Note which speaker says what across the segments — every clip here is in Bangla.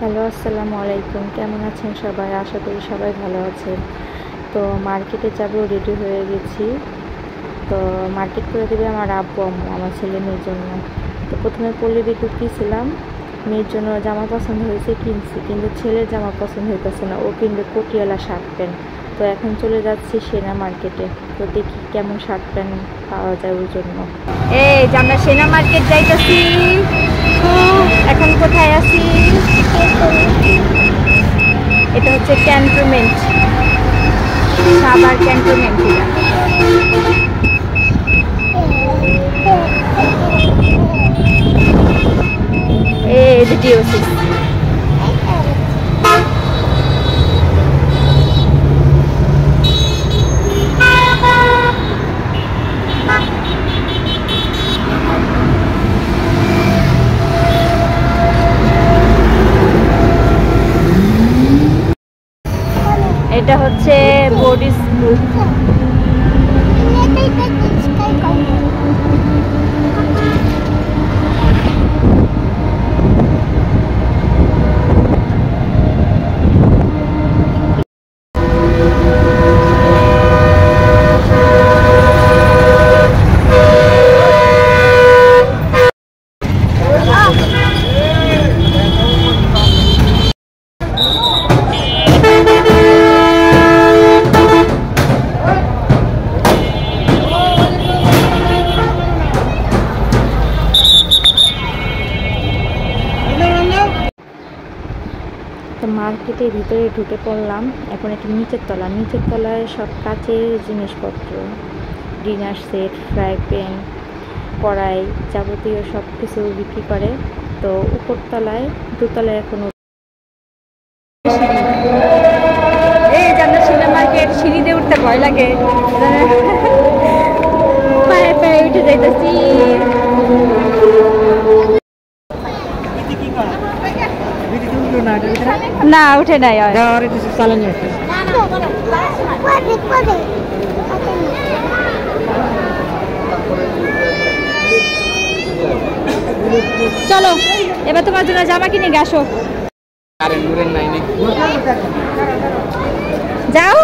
Speaker 1: হ্যালো, আসসালামু আলাইকুম। কেমন আছেন সবাই? আশা করি সবাই ভালো আছেন। তো মার্কেটে যাব, রেডি হয়ে গেছি। তো মার্কেট করে দেবে আমার আব্বু আম্মু আমার ছেলে মেয়ের জন্য। তো প্রথমে পল্লী ঢুকিয়েছিলাম, মেয়ের জন্য জামা পছন্দ হয়েছে, কিনছি, কিন্তু ছেলের জামা পছন্দ হইতেছে না, ও কিনবে পটিয়ালা শার্ট প্যান্ট। তো এখন চলে যাচ্ছি সেনা মার্কেটে। তো দেখি কেমন শার্ট প্যান্ট পাওয়া যায় ওর জন্য। এই যে আমরা সেনা মার্কেট যাইতেছি। এখন কোথায় আছি? এটা হচ্ছে ক্যান্টনমেন্ট, সাভার ক্যান্টনমেন্ট। এই যে ডিওসি। এটা হচ্ছে বডি স্কুল। তো মার্কেটের ভিতরে ঢুকে পড়লাম। এখন একটু নিচের তলায় সব কাচের জিনিসপত্র, ডিনার সেট, ফ্রাই প্যান, কড়াই, যাবতীয় সব কিছু বিক্রি করে। তো উপরতলায়, দোতলায় এখন এই জান্নাত সিনেমা মার্কেট, সিঁড়িতে উঠতে ভয় লাগে, পায়ে পায়ে উঠে যাইতেছি। না উঠে নাই, চলো এবার তোমার জন্য জামা কিনে গে আসো। যাও,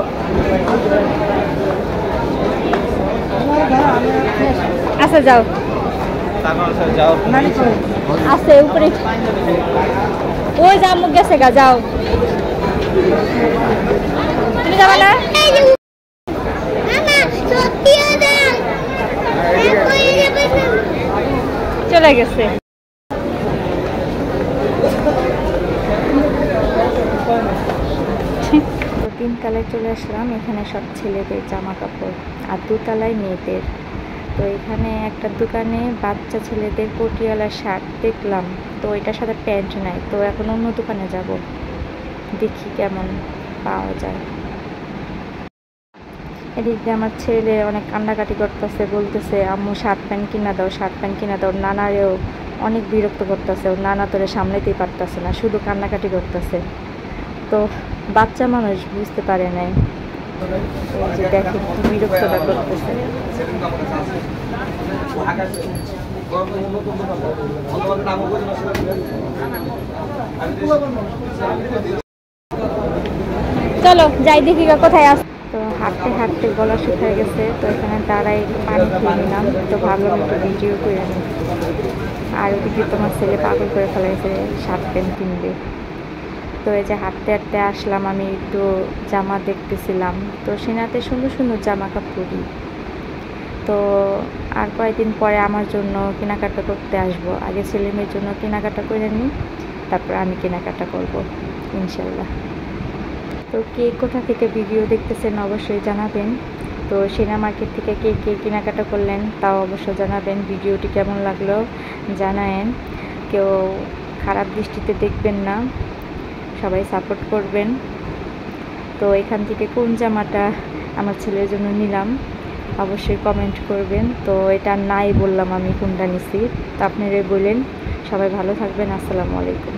Speaker 1: আচ্ছা যাও, আছে উপরে, ওই যা মুখ গেছে গা, যাও। তুমি যাবা না? চলে গেছে। তিনতলায় চলে আসলাম। এখানে সব ছেলেদের জামা কাপড়, আর দোতলায় মেয়েদের। তো এখানে একটা দোকানে বাচ্চা ছেলেদের পটিয়ালা শার্ট দেখলাম, তো এটার সাথে প্যান্ট নাই। তো এখন অন্য দোকানে যাব, দেখি কেমন পাওয়া যায়। এদিক দিয়ে আমার ছেলে অনেক কান্নাকাটি করতেছে, বলতেছে আম্মু শার্ট প্যান্ট কিনা দাও, শার্ট প্যান্ট কিনা দাও। নানারেও অনেক বিরক্ত করতেছে, ওর নানা তোরে সামলাতেই পারতেছে না, শুধু কান্নাকাটি করতেছে। তো বাচ্চা মানুষ বুঝতে পারে নাই, এই যে দেখে কি বিরক্তটা করতেছে। চলো যাই দেখি কোথায় আস। তো হাঁটতে হাঁটতে গলা শুকিয়ে গেছে, তো এখানে দাঁড়াই পানি খেয়ে নিলাম। তো ভাবলাম একটু ভিডিও করে নিই। আর ওদিকে তোমার ছেলে পাগল করে ফেলাইছে, শার্ট প্যান্ট কিনবে। তো এই যে হাঁটতে হাঁটতে আসলাম, আমি একটু জামা দেখতেছিলাম। তো সেনাতে সুন্দর সুন্দর জামা কাপড়ই। তো আর কয়েকদিন পরে আমার জন্য কেনাকাটা করতে আসবো। আগে ছেলে মেয়ের জন্য কেনাকাটা করে নিই, তারপর আমি কেনাকাটা করব ইনশাল্লাহ। তো কে কোথা থেকে ভিডিও দেখতেছেন অবশ্যই জানাবেন। তো সেনা মার্কেট থেকে কে কে কেনাকাটা করলেন তাও অবশ্যই জানাবেন। ভিডিওটি কেমন লাগলো জানায়েন। কেউ খারাপ দৃষ্টিতে দেখবেন না, সবাই সাপোর্ট করবেন। তো এখান থেকে কোন জামাটা আমার ছেলের জন্য নিলাম অবশ্যই কমেন্ট করবেন। তো এটা নাই বললাম আমি কোনটা নিছি, তো আপনারাই বললেন। সবাই ভালো থাকবেন। আসসালামু আলাইকুম।